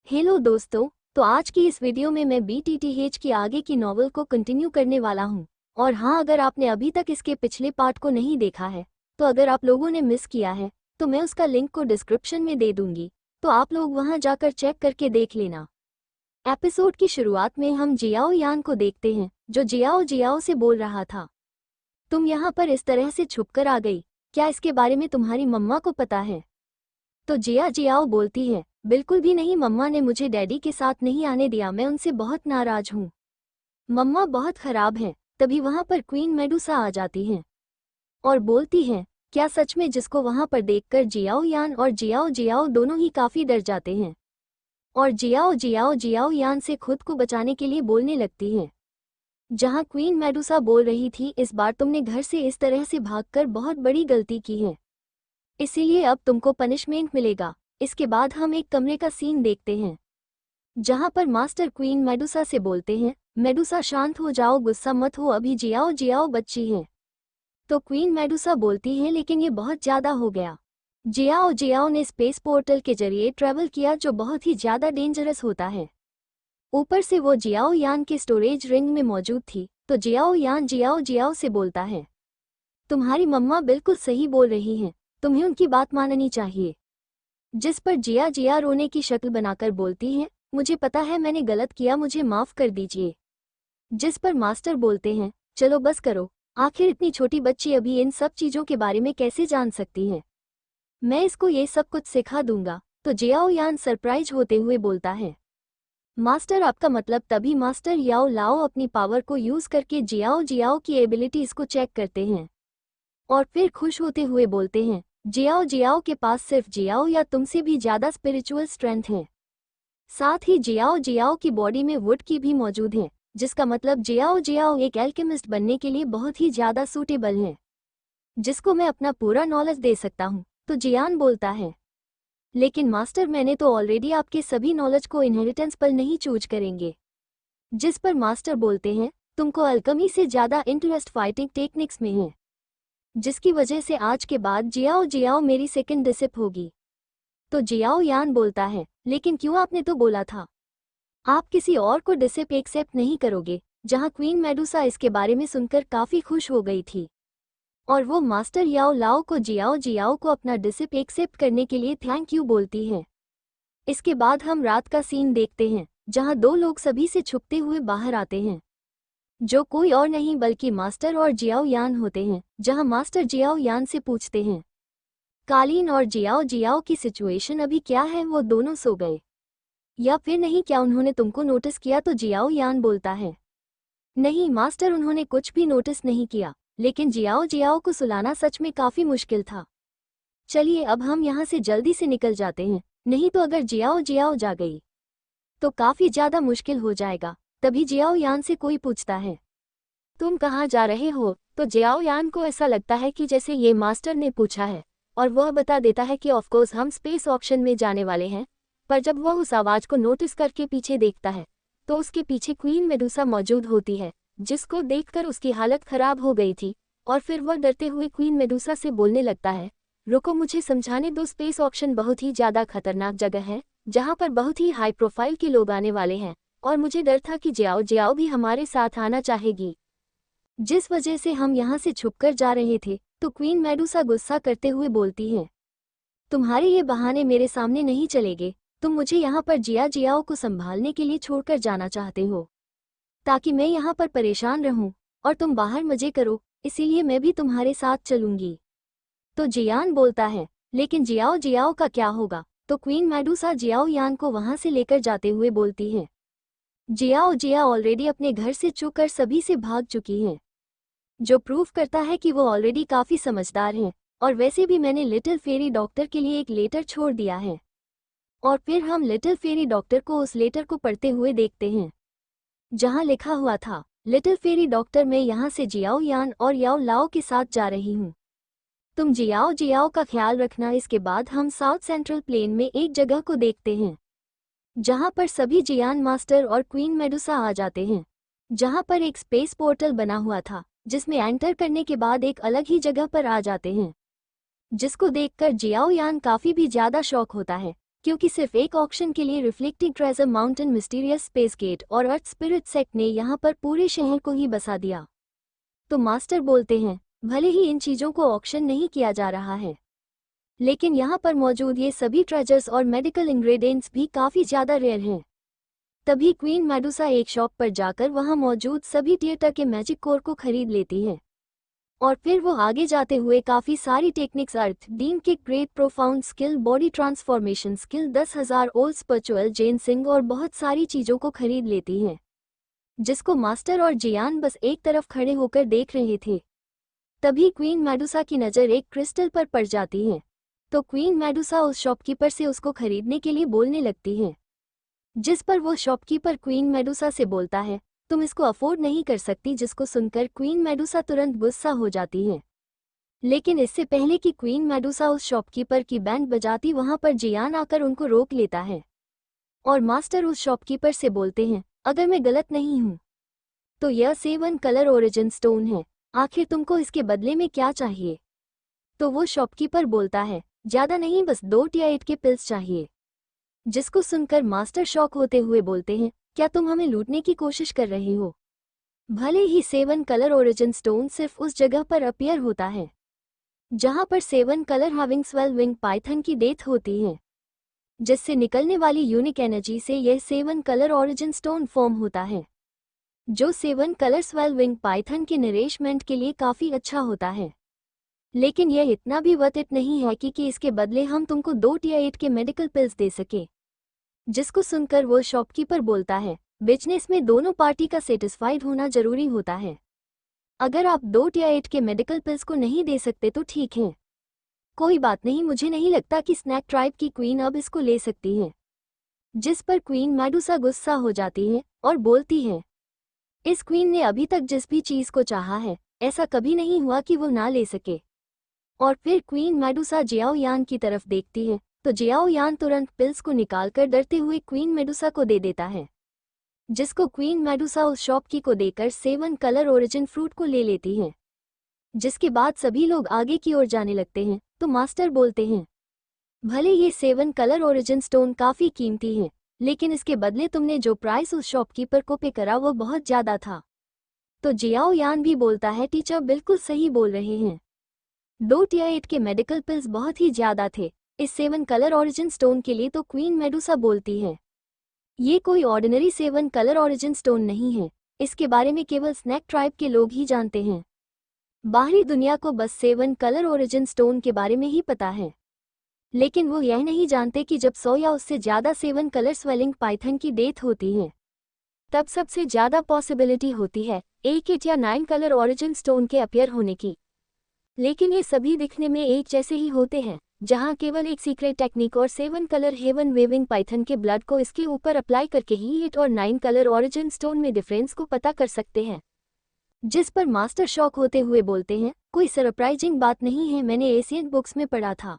Hello दोस्तों, तो आज की इस वीडियो में मैं BTTH की आगे की नॉवल को कंटिन्यू करने वाला हूं। और हाँ, अगर आपने अभी तक इसके पिछले पार्ट को नहीं देखा है, तो अगर आप लोगों ने मिस किया है तो मैं उसका लिंक को डिस्क्रिप्शन में दे दूंगी, तो आप लोग वहां जाकर चेक करके देख लेना। एपिसोड की शुरुआत में हम जियाओ यान को देखते हैं, जो जियाओ जियाओ से बोल रहा था। तुम यहाँ पर इस तरह से छुपकर आ गई, क्या इसके बारे में तुम्हारी मम्मा को पता है? तो जियाओ बोलती है, बिल्कुल भी नहीं, मम्मा ने मुझे डैडी के साथ नहीं आने दिया, मैं उनसे बहुत नाराज हूँ। मम्मा बहुत खराब है। तभी वहां पर क्वीन मेडुसा आ जाती हैं और बोलती हैं, क्या सच में? जिसको वहां पर देखकर जियाओ यान और जियाओ जियाओ दोनों ही काफी डर जाते हैं और जियाओ यान से खुद को बचाने के लिए बोलने लगती हैं। जहां क्वीन मेडुसा बोल रही थी, इस बार तुमने घर से इस तरह से भागकर बहुत बड़ी गलती की है, इसीलिए अब तुमको पनिशमेंट मिलेगा। इसके बाद हम एक कमरे का सीन देखते हैं, जहां पर मास्टर क्वीन मेडुसा से बोलते हैं, मेडुसा शांत हो जाओ, गुस्सा मत हो, अभी जियाओ जियाओ बच्ची है। तो क्वीन मेडुसा बोलती है, लेकिन ये बहुत ज्यादा हो गया। जियाओ जियाओ ने स्पेस पोर्टल के जरिए ट्रैवल किया, जो बहुत ही ज्यादा डेंजरस होता है। ऊपर से वो जियाओ यान के स्टोरेज रिंग में मौजूद थी। तो जियाओ यान जियाओ जियाओ से बोलता है, तुम्हारी मम्मा बिल्कुल सही बोल रही हैं, तुम्हें उनकी बात माननी चाहिए। जिस पर जिया रोने की शक्ल बनाकर बोलती है, मुझे पता है मैंने गलत किया, मुझे माफ कर दीजिए। जिस पर मास्टर बोलते हैं, चलो बस करो, आखिर इतनी छोटी बच्ची अभी इन सब चीजों के बारे में कैसे जान सकती है? मैं इसको ये सब कुछ सिखा दूंगा। तो जियाओ यान सरप्राइज होते हुए बोलता है, मास्टर आपका मतलब? तभी मास्टर याओ लाओ अपनी पावर को यूज करके जियाओ जियाओ की एबिलिटीज को चेक करते हैं और फिर खुश होते हुए बोलते हैं, जियाओ जियाओ के पास सिर्फ जियाओ या तुमसे भी ज्यादा स्पिरिचुअल स्ट्रेंथ है। साथ ही जियाओ जियाओ की बॉडी में वुड की भी मौजूद है, जिसका मतलब जियाओ जियाओ एक एल्केमिस्ट बनने के लिए बहुत ही ज्यादा सूटेबल है, जिसको मैं अपना पूरा नॉलेज दे सकता हूँ। तो जियान बोलता है, लेकिन मास्टर मैंने तो ऑलरेडी आपके सभी नॉलेज को इनहेरिटेंस पर नहीं चूज करेंगे। जिस पर मास्टर बोलते हैं, तुमको अल्केमी से ज्यादा इंटरेस्ट फाइटिंग टेक्निक्स में है, जिसकी वजह से आज के बाद जियाओ जियाओ मेरी सेकंड डिसिप होगी। तो जियाओ यान बोलता है, लेकिन क्यों? आपने तो बोला था आप किसी और को डिसिप एक्सेप्ट नहीं करोगे। जहां क्वीन मेडुसा इसके बारे में सुनकर काफी खुश हो गई थी और वो मास्टर याओ लाओ को जियाओ जियाओ को अपना डिसिप एक्सेप्ट करने के लिए थैंक यू बोलती है। इसके बाद हम रात का सीन देखते हैं, जहां दो लोग सभी से छुपते हुए बाहर आते हैं, जो कोई और नहीं बल्कि मास्टर और जियाओ यान होते हैं। जहां मास्टर जियाओ यान से पूछते हैं, कालीन और जियाओ जियाओ की सिचुएशन अभी क्या है? वो दोनों सो गए या फिर नहीं? क्या उन्होंने तुमको नोटिस किया? तो जियाओ यान बोलता है, नहीं मास्टर, उन्होंने कुछ भी नोटिस नहीं किया, लेकिन जियाओ जियाओ को सुलाना सच में काफी मुश्किल था। चलिए अब हम यहाँ से जल्दी से निकल जाते हैं, नहीं तो अगर जियाओ जियाओ जा गई तो काफी ज्यादा मुश्किल हो जाएगा। तभी जियाओ यान से कोई पूछता है, तुम कहाँ जा रहे हो? तो जियाओ यान को ऐसा लगता है कि जैसे ये मास्टर ने पूछा है, और वह बता देता है कि ऑफकोर्स हम स्पेस ऑप्शन में जाने वाले हैं। पर जब वह उस आवाज को नोटिस करके पीछे देखता है, तो उसके पीछे क्वीन मेडुसा मौजूद होती है, जिसको देखकर उसकी हालत खराब हो गई थी। और फिर वह डरते हुए क्वीन मेडुसा से बोलने लगता है, रुको मुझे समझाने दो, स्पेस ऑप्शन बहुत ही ज्यादा खतरनाक जगह है, जहाँ पर बहुत ही हाई प्रोफाइल के लोग आने वाले हैं, और मुझे डर था कि जियाओ जियाओ भी हमारे साथ आना चाहेगी, जिस वजह से हम यहाँ से छुपकर जा रहे थे। तो क्वीन मेडुसा गुस्सा करते हुए बोलती है, तुम्हारे ये बहाने मेरे सामने नहीं चलेंगे, तुम मुझे यहाँ पर जियाओ को संभालने के लिए छोड़कर जाना चाहते हो, ताकि मैं यहाँ पर परेशान रहूं और तुम बाहर मजे करो, इसीलिए मैं भी तुम्हारे साथ चलूंगी। तो जियान बोलता है, लेकिन जियाओ जियाओ का क्या होगा? तो क्वीन मेडुसा जियाओ यान को वहां से लेकर जाते हुए बोलती है, जियाओ जिया ऑलरेडी अपने घर से छुपकर सभी से भाग चुकी हैं, जो प्रूफ करता है कि वो ऑलरेडी काफी समझदार हैं। और वैसे भी मैंने लिटिल फेरी डॉक्टर के लिए एक लेटर छोड़ दिया है। और फिर हम लिटिल फेरी डॉक्टर को उस लेटर को पढ़ते हुए देखते हैं, जहां लिखा हुआ था, लिटिल फेरी डॉक्टर, मैं यहाँ से जियाओ यान और याओ लाओ के साथ जा रही हूँ, तुम जियाओ जियाओ का ख्याल रखना। इसके बाद हम साउथ सेंट्रल प्लेन में एक जगह को देखते हैं, जहां पर सभी जियान मास्टर और क्वीन मेडुसा आ जाते हैं, जहां पर एक स्पेस पोर्टल बना हुआ था, जिसमें एंटर करने के बाद एक अलग ही जगह पर आ जाते हैं, जिसको देखकर जियाओ यान काफी भी ज्यादा शॉक होता है, क्योंकि सिर्फ एक ऑक्शन के लिए reflecting treasure mountain, mysterious space gate और अर्थ स्पिरिट सेक्ट ने यहाँ पर पूरे शहर को ही बसा दिया। तो मास्टर बोलते हैं, भले ही इन चीज़ों को ऑक्शन नहीं किया जा रहा है, लेकिन यहाँ पर मौजूद ये सभी ट्रेजर्स और मेडिकल इंग्रेडिएंट्स भी काफ़ी ज़्यादा रेयर हैं। तभी क्वीन मेडुसा एक शॉप पर जाकर वहाँ मौजूद सभी थिएटर के मैजिक कोर को खरीद लेती है और फिर वो आगे जाते हुए काफ़ी सारी टेक्निक्स, अर्थ डीम किक, great profound skill, body transformation skill, 10,000 old spiritual जेनसिंग और बहुत सारी चीज़ों को खरीद लेती हैं, जिसको मास्टर और जियान बस एक तरफ खड़े होकर देख रहे थे। तभी क्वीन मेडुसा की नज़र एक क्रिस्टल पर पड़ जाती है, तो क्वीन मेडुसा उस शॉपकीपर से उसको खरीदने के लिए बोलने लगती है, जिस पर वो शॉपकीपर क्वीन मेडुसा से बोलता है, तुम इसको अफोर्ड नहीं कर सकती, जिसको सुनकर क्वीन मेडुसा तुरंत गुस्सा हो जाती है। लेकिन इससे पहले कि क्वीन मेडुसा उस शॉपकीपर की बैंड बजाती, वहां पर जियान आकर उनको रोक लेता है और मास्टर उस शॉपकीपर से बोलते हैं, अगर मैं गलत नहीं हूं तो यह 7 कलर ओरिजिन स्टोन है, आखिर तुमको इसके बदले में क्या चाहिए? तो वो शॉपकीपर बोलता है, ज़्यादा नहीं, बस 2 टिया 8 के पिल्स चाहिए। जिसको सुनकर मास्टर शॉक होते हुए बोलते हैं, क्या तुम हमें लूटने की कोशिश कर रहे हो? भले ही 7 कलर ओरिजिन स्टोन सिर्फ उस जगह पर अपीयर होता है जहां पर 7 कलर हैविंग 12 विंग पाइथन की डेथ होती है, जिससे निकलने वाली यूनिक एनर्जी से यह 7 कलर ओरिजिन स्टोन फॉर्म होता है, जो 7 कलर 12 विंग पाइथन के नरिशमेंट के लिए काफ़ी अच्छा होता है। लेकिन यह इतना भी वर्थ इट नहीं है कि इसके बदले हम तुमको 2 टिया 8 के मेडिकल पिल्स दे सके। जिसको सुनकर वो शॉपकीपर बोलता है, बिजनेस में दोनों पार्टी का सेटिस्फाइड होना जरूरी होता है। अगर आप 2 टिया 8 के मेडिकल पिल्स को नहीं दे सकते तो ठीक है, कोई बात नहीं, मुझे नहीं लगता कि स्नैक ट्राइब की क्वीन अब इसको ले सकती है। जिस पर क्वीन मेडुसा गुस्सा हो जाती है और बोलती है, इस क्वीन ने अभी तक जिस भी चीज़ को चाहा है, ऐसा कभी नहीं हुआ कि वो ना ले सके। और फिर क्वीन मेडुसा जियाओ यान की तरफ देखती है, तो जियाओ यान तुरंत पिल्स को निकालकर डरते हुए क्वीन मेडुसा को दे देता है, जिसको क्वीन मेडुसा उस शॉपकी को देकर 7 कलर ओरिजिन फ्रूट को ले लेती है। जिसके बाद सभी लोग आगे की ओर जाने लगते हैं, तो मास्टर बोलते हैं, भले ये 7 कलर ओरिजिन स्टोन काफ़ी कीमती है, लेकिन इसके बदले तुमने जो प्राइस उस शॉपकीपर को पे करा वो बहुत ज़्यादा था। तो जियाओ यान भी बोलता है, टीचर बिल्कुल सही बोल रहे हैं, 2 टिया 8 के मेडिकल पिल्स बहुत ही ज़्यादा थे इस 7 कलर ओरिजिन स्टोन के लिए। तो क्वीन मेडुसा बोलती है, ये कोई ऑर्डिनरी 7 कलर ओरिजिन स्टोन नहीं है, इसके बारे में केवल स्नैक ट्राइब के लोग ही जानते हैं। बाहरी दुनिया को बस 7 कलर ओरिजिन स्टोन के बारे में ही पता है, लेकिन वो यह नहीं जानते कि जब 100 या उससे ज़्यादा 7 कलर स्वेलिंग पाइथन की डेथ होती है, तब सबसे ज़्यादा पॉसिबिलिटी होती है 8 या 9 कलर ओरिजिन स्टोन के अपीयर होने की। लेकिन ये सभी दिखने में एक जैसे ही होते हैं, जहां केवल एक सीक्रेट टेक्निक और 7 कलर हेवन वेविंग पाइथन के ब्लड को इसके ऊपर अप्लाई करके ही 8 और 9 कलर ओरिजिन स्टोन में डिफरेंस को पता कर सकते हैं। जिस पर मास्टर शॉक होते हुए बोलते हैं, कोई सरप्राइजिंग बात नहीं है, मैंने एशियन बुक्स में पढ़ा था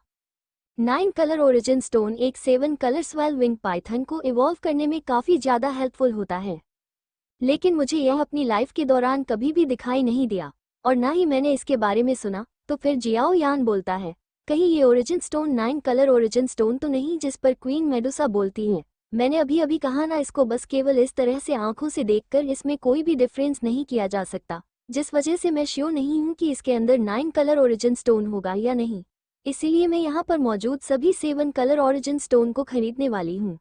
9 कलर ओरिजिन स्टोन एक 7 कलर 12 विंग पाइथन को इवॉल्व करने में काफ़ी ज़्यादा हेल्पफुल होता है, लेकिन मुझे यह अपनी लाइफ के दौरान कभी भी दिखाई नहीं दिया और ना ही मैंने इसके बारे में सुना। तो फिर जियाओ यान बोलता है, कहीं ये origin stone 9 colour origin stone तो नहीं? जिस पर क्वीन मेडुसा बोलती है, मैंने अभी अभी कहा ना, इसको बस केवल इस तरह से आंखों से देखकर इसमें कोई भी डिफरेंस नहीं किया जा सकता, जिस वजह से मैं श्योर नहीं हूँ कि इसके अंदर 9 कलर ओरिजिन स्टोन होगा या नहीं, इसीलिए मैं यहाँ पर मौजूद सभी 7 कलर ओरिजिन स्टोन को खरीदने वाली हूँ।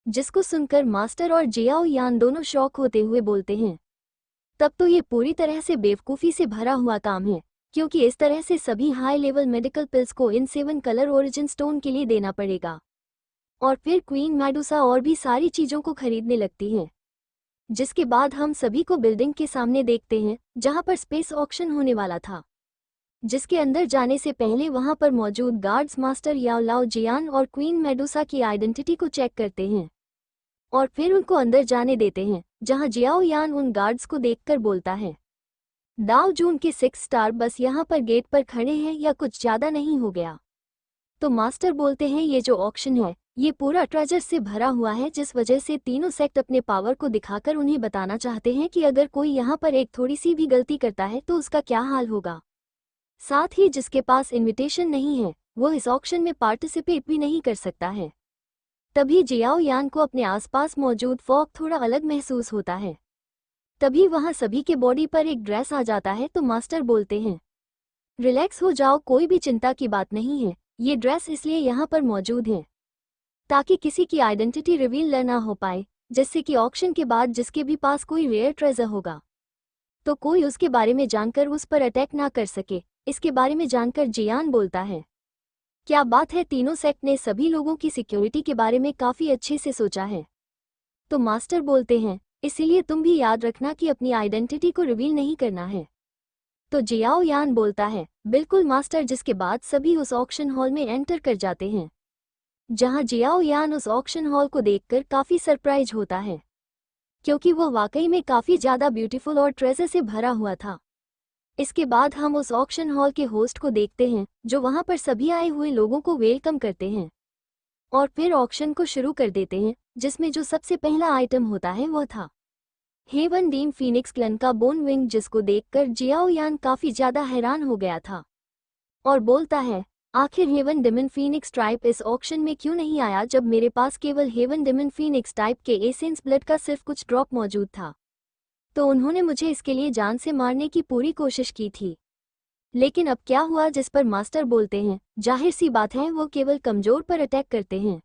जिसको सुनकर मास्टर और जियाओ यान दोनों शॉक होते हुए बोलते हैं, तब तो ये पूरी तरह से बेवकूफ़ी से भरा हुआ काम है, क्योंकि इस तरह से सभी हाई लेवल मेडिकल पिल्स को इन 7 कलर ओरिजिन स्टोन के लिए देना पड़ेगा। और फिर क्वीन मेडुसा और भी सारी चीज़ों को खरीदने लगती हैं। जिसके बाद हम सभी को बिल्डिंग के सामने देखते हैं, जहां पर स्पेस ऑक्शन होने वाला था, जिसके अंदर जाने से पहले वहां पर मौजूद गार्ड्स मास्टर याओ लाओ जियान और क्वीन मेडुसा की आइडेंटिटी को चेक करते हैं और फिर उनको अंदर जाने देते हैं, जहां जियाओ यान उन गार्ड्स को देखकर बोलता है, दाओ जून के 6 स्टार बस यहाँ पर गेट पर खड़े हैं या कुछ ज़्यादा नहीं हो गया? तो मास्टर बोलते हैं, ये जो ऑक्शन है ये पूरा ट्रेजर से भरा हुआ है, जिस वजह से तीनों सेक्ट अपने पावर को दिखाकर उन्हें बताना चाहते हैं कि अगर कोई यहाँ पर एक थोड़ी सी भी गलती करता है तो उसका क्या हाल होगा। साथ ही जिसके पास इनविटेशन नहीं है वो इस ऑक्शन में पार्टिसिपेट भी नहीं कर सकता है। तभी जियाओ यान को अपने आसपास मौजूद फॉग थोड़ा अलग महसूस होता है। तभी वहां सभी के बॉडी पर एक ड्रेस आ जाता है तो मास्टर बोलते हैं, रिलैक्स हो जाओ, कोई भी चिंता की बात नहीं है। ये ड्रेस इसलिए यहाँ पर मौजूद है ताकि किसी की आइडेंटिटी रिवील न हो पाए, जिससे कि ऑक्शन के बाद जिसके भी पास कोई रेयर ट्रेजर होगा तो कोई उसके बारे में जानकर उस पर अटैक ना कर सके। इसके बारे में जानकर जियान बोलता है, क्या बात है, तीनों सेक्ट ने सभी लोगों की सिक्योरिटी के बारे में काफी अच्छे से सोचा है। तो मास्टर बोलते हैं, इसीलिए तुम भी याद रखना कि अपनी आइडेंटिटी को रिवील नहीं करना है। तो जियाओ यान बोलता है, बिल्कुल मास्टर, जिसके बाद सभी उस ऑक्शन हॉल में एंटर कर जाते हैं, जहां जियाओ यान उस ऑक्शन हॉल को देखकर काफी सरप्राइज होता है, क्योंकि वो वाकई में काफी ज्यादा ब्यूटीफुल और ट्रेजर से भरा हुआ था। इसके बाद हम उस ऑक्शन हॉल के होस्ट को देखते हैं, जो वहां पर सभी आए हुए लोगों को वेलकम करते हैं और फिर ऑक्शन को शुरू कर देते हैं, जिसमें जो सबसे पहला आइटम होता है वह था हेवन डीम फीनिक्स क्लन का बोन विंग, जिसको देखकर जियाओ यान काफी ज्यादा हैरान हो गया था और बोलता है, आखिर हेवन डिमन फीनिक्स टाइप इस ऑक्शन में क्यों नहीं आया जब मेरे पास केवल हेवन डिमन फीनिक्स टाइप के एसेंस ब्लड का सिर्फ कुछ ड्रॉप मौजूद था। तो उन्होंने मुझे इसके लिए जान से मारने की पूरी कोशिश की थी, लेकिन अब क्या हुआ। जिस पर मास्टर बोलते हैं, जाहिर सी बात है, वो केवल कमजोर पर अटैक करते हैं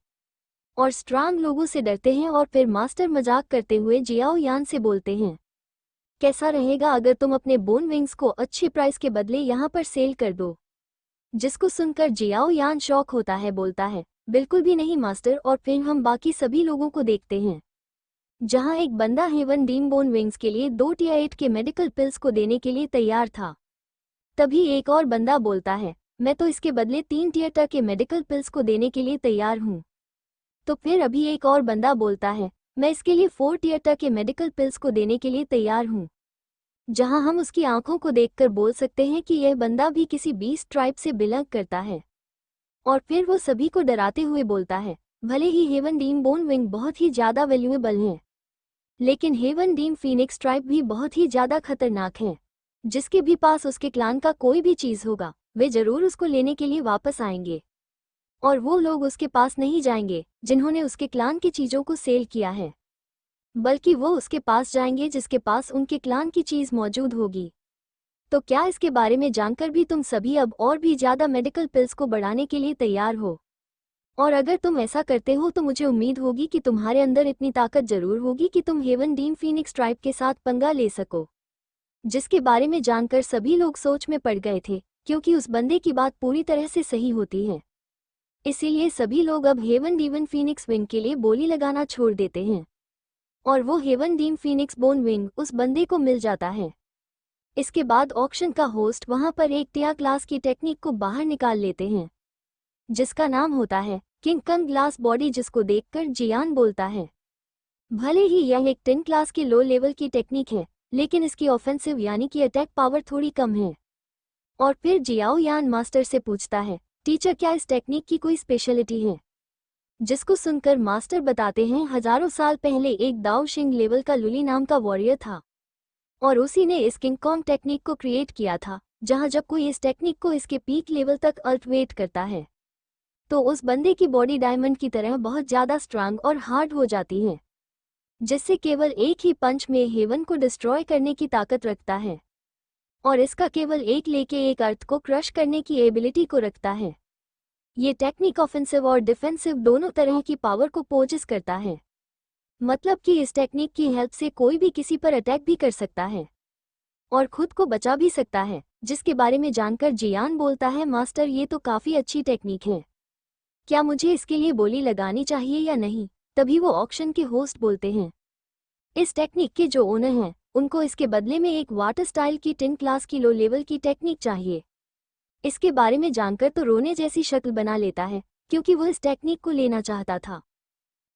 और स्ट्रांग लोगों से डरते हैं। और फिर मास्टर मजाक करते हुए जियाओ यान से बोलते हैं, कैसा रहेगा अगर तुम अपने बोन विंग्स को अच्छी प्राइस के बदले यहाँ पर सेल कर दो। जिसको सुनकर जियाओ यान शॉक होता है, बोलता है, बिल्कुल भी नहीं मास्टर। और फिर हम बाकी सभी लोगों को देखते हैं, जहां एक बंदा हेवन डीम बोन विंग्स के लिए 2 टियर 8 के मेडिकल पिल्स को देने के लिए तैयार था। तभी एक और बंदा बोलता है, मैं तो इसके बदले 3 टियर तक के मेडिकल पिल्स को देने के लिए तैयार हूँ। तो फिर अभी एक और बंदा बोलता है, मैं इसके लिए 4 टियर तक के मेडिकल पिल्स को देने के लिए तैयार हूँ। जहां हम उसकी आंखों को देखकर बोल सकते हैं कि यह बंदा भी किसी बीस्ट ट्राइब से बिलोंग करता है। और फिर वो सभी को डराते हुए बोलता है, भले ही हेवन डीम बोन विंग बहुत ही ज्यादा वैल्यूएबल है, लेकिन हेवन डीम फीनिक्स ट्राइब भी बहुत ही ज्यादा खतरनाक है। जिसके भी पास उसके क्लान का कोई भी चीज होगा, वे जरूर उसको लेने के लिए वापस आएंगे। और वो लोग उसके पास नहीं जाएंगे जिन्होंने उसके क्लान की चीजों को सेल किया है, बल्कि वो उसके पास जाएंगे जिसके पास उनके क्लान की चीज मौजूद होगी। तो क्या इसके बारे में जानकर भी तुम सभी अब और भी ज्यादा मेडिकल पिल्स को बढ़ाने के लिए तैयार हो? और अगर तुम ऐसा करते हो तो मुझे उम्मीद होगी कि तुम्हारे अंदर इतनी ताकत जरूर होगी कि तुम हेवन डीम फीनिक्स ट्राइब के साथ पंगा ले सको। जिसके बारे में जानकर सभी लोग सोच में पड़ गए थे, क्योंकि उस बंदे की बात पूरी तरह से सही होती है। इसीलिए सभी लोग अब हेवन डीवन फीनिक्स विंग के लिए बोली लगाना छोड़ देते हैं और वो heaven deem phoenix bone wing उस बंदे को मिल जाता है। इसके बाद ऑक्शन का होस्ट वहां पर एक टिया क्लास की टेक्निक को बाहर निकाल लेते हैं, जिसका नाम होता है किंग कंग ग्लास बॉडी, जिसको देखकर जियान बोलता है, भले ही यह एक 10 क्लास की लो लेवल की टेक्निक है, लेकिन इसकी ऑफेंसिव यानी कि अटैक पावर थोड़ी कम है। और फिर जियाओ यान मास्टर से पूछता है, टीचर क्या इस टेक्निक की कोई स्पेशलिटी है? जिसको सुनकर मास्टर बताते हैं, हजारों साल पहले एक दाओ शिंग लेवल का लुली नाम का वॉरियर था और उसी ने इस किंग कॉन्ग टेक्निक को क्रिएट किया था, जहां जब कोई इस टेक्निक को इसके पीक लेवल तक अल्टवेट करता है तो उस बंदे की बॉडी डायमंड की तरह बहुत ज्यादा स्ट्रांग और हार्ड हो जाती है, जिससे केवल एक ही पंच में हेवन को डिस्ट्रॉय करने की ताकत रखता है और इसका केवल एक लेके एक अर्थ को क्रश करने की एबिलिटी को रखता है। ये टेक्निक ऑफेंसिव और डिफेंसिव दोनों तरह की पावर को पोजेस करता है, मतलब कि इस टेक्निक की हेल्प से कोई भी किसी पर अटैक भी कर सकता है और खुद को बचा भी सकता है। जिसके बारे में जानकर जियान बोलता है, मास्टर ये तो काफी अच्छी टेक्निक है, क्या मुझे इसके लिए बोली लगानी चाहिए या नहीं? तभी वो ऑक्शन के होस्ट बोलते हैं, इस टेक्निक के जो ओनर हैं उनको इसके बदले में एक वाटर स्टाइल की 10 क्लास की लो लेवल की टेक्निक चाहिए। इसके बारे में जानकर तो रोने जैसी शक्ल बना लेता है, क्योंकि वो इस टेक्निक को लेना चाहता था,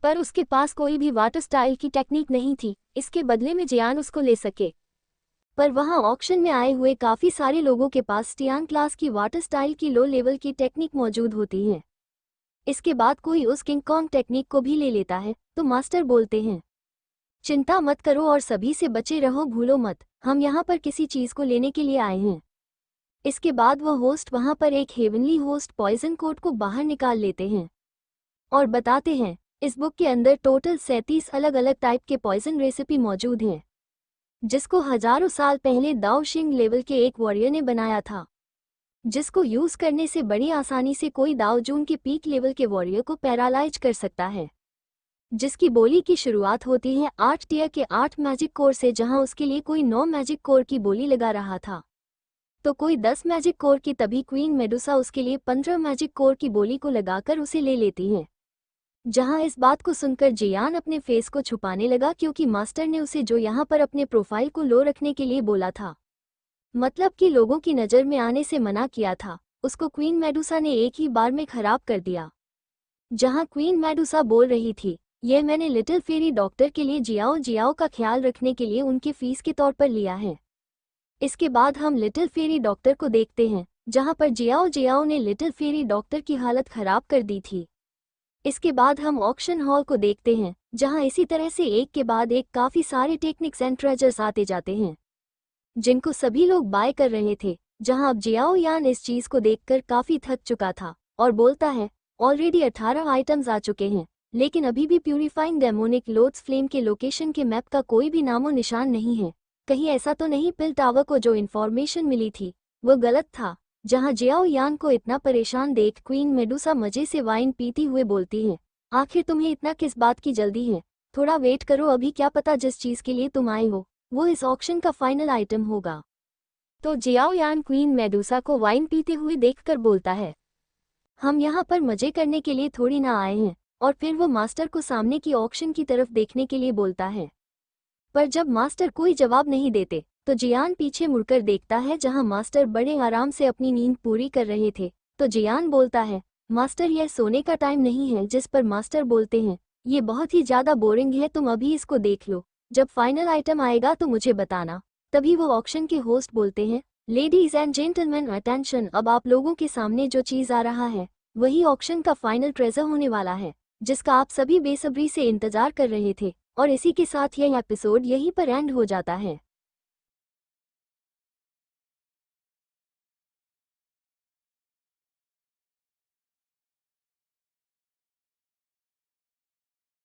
पर उसके पास कोई भी वाटर स्टाइल की टेक्निक नहीं थी इसके बदले में जियान उसको ले सके। पर वहां ऑक्शन में आए हुए काफी सारे लोगों के पास टियान क्लास की वाटर स्टाइल की लो लेवल की टेक्निक मौजूद होती है। इसके बाद कोई उस किंग कॉन्ग टेक्निक को भी ले लेता है तो मास्टर बोलते हैं, चिंता मत करो और सभी से बचे रहो, भूलो मत, हम यहाँ पर किसी चीज को लेने के लिए आए हैं। इसके बाद वह होस्ट वहां पर एक हेवनली होस्ट पॉइजन कोट को बाहर निकाल लेते हैं और बताते हैं, इस बुक के अंदर टोटल 37 अलग अलग टाइप के पॉइजन रेसिपी मौजूद हैं, जिसको हजारों साल पहले दाओ शिंग लेवल के एक वॉरियर ने बनाया था, जिसको यूज करने से बड़ी आसानी से कोई दाओ जून के पीक लेवल के वॉरियर को पैरालाइज कर सकता है, जिसकी बोली की शुरुआत होती है 8 टियर के 8 मैजिक कोर से, जहां उसके लिए कोई 9 मैजिक कोर की बोली लगा रहा था, तो कोई 10 मैजिक कोर की। तभी क्वीन मेडुसा उसके लिए 15 मैजिक कोर की बोली को लगाकर उसे ले लेती है। जहां इस बात को सुनकर जियान अपने फेस को छुपाने लगा, क्योंकि मास्टर ने उसे जो यहाँ पर अपने प्रोफाइल को लो रखने के लिए बोला था, मतलब कि लोगों की नज़र में आने से मना किया था, उसको क्वीन मेडुसा ने एक ही बार में खराब कर दिया। जहां क्वीन मेडुसा बोल रही थी, यह मैंने लिटिल फेरी डॉक्टर के लिए जियाओ जियाओ का ख्याल रखने के लिए उनके फीस के तौर पर लिया है। इसके बाद हम लिटिल फेरी डॉक्टर को देखते हैं, जहां पर जियाओ जियाओ ने लिटिल फेरी डॉक्टर की हालत खराब कर दी थी। इसके बाद हम ऑक्शन हॉल को देखते हैं, जहां इसी तरह से एक के बाद एक काफ़ी सारे टेक्निक्स एंड ट्रेजर्स आते जाते हैं, जिनको सभी लोग बाय कर रहे थे। जहां अब जियाओ यान इस चीज़ को देखकर काफ़ी थक चुका था और बोलता है, ऑलरेडी 18 आइटम्स आ चुके हैं, लेकिन अभी भी प्यूरिफाइंग डेमोनिक लोड्स फ्लेम के लोकेशन के मैप का कोई भी नामो निशान नहीं है। कहीं ऐसा तो नहीं पिल टावर को जो इन्फॉर्मेशन मिली थी वो गलत था। जहां जियाओ यान को इतना परेशान देख क्वीन मेडुसा मजे से वाइन पीती हुए बोलती है, आखिर तुम्हें इतना किस बात की जल्दी है, थोड़ा वेट करो, अभी क्या पता जिस चीज़ के लिए तुम आए हो वो इस ऑक्शन का फाइनल आइटम होगा। तो जियाओ यान क्वीन मेडुसा को वाइन पीते हुए देखकर बोलता है, हम यहाँ पर मजे करने के लिए थोड़ी ना आए हैं। और फिर वो मास्टर को सामने की ऑक्शन की तरफ देखने के लिए बोलता है, पर जब मास्टर कोई जवाब नहीं देते तो जियान पीछे मुड़कर देखता है, जहां मास्टर बड़े आराम से अपनी नींद पूरी कर रहे थे। तो जियान बोलता है, मास्टर यह सोने का टाइम नहीं है। जिस पर मास्टर बोलते हैं, ये बहुत ही ज़्यादा बोरिंग है, तुम अभी इसको देख लो, जब फाइनल आइटम आएगा तो मुझे बताना। तभी वो ऑक्शन के होस्ट बोलते हैं, लेडीज एंड जेंटलमैन अटेंशन, अब आप लोगों के सामने जो चीज़ आ रहा है वही ऑक्शन का फाइनल ट्रेजर होने वाला है, जिसका आप सभी बेसब्री से इंतजार कर रहे थे। और इसी के साथ यह एपिसोड यहीं पर एंड हो जाता है।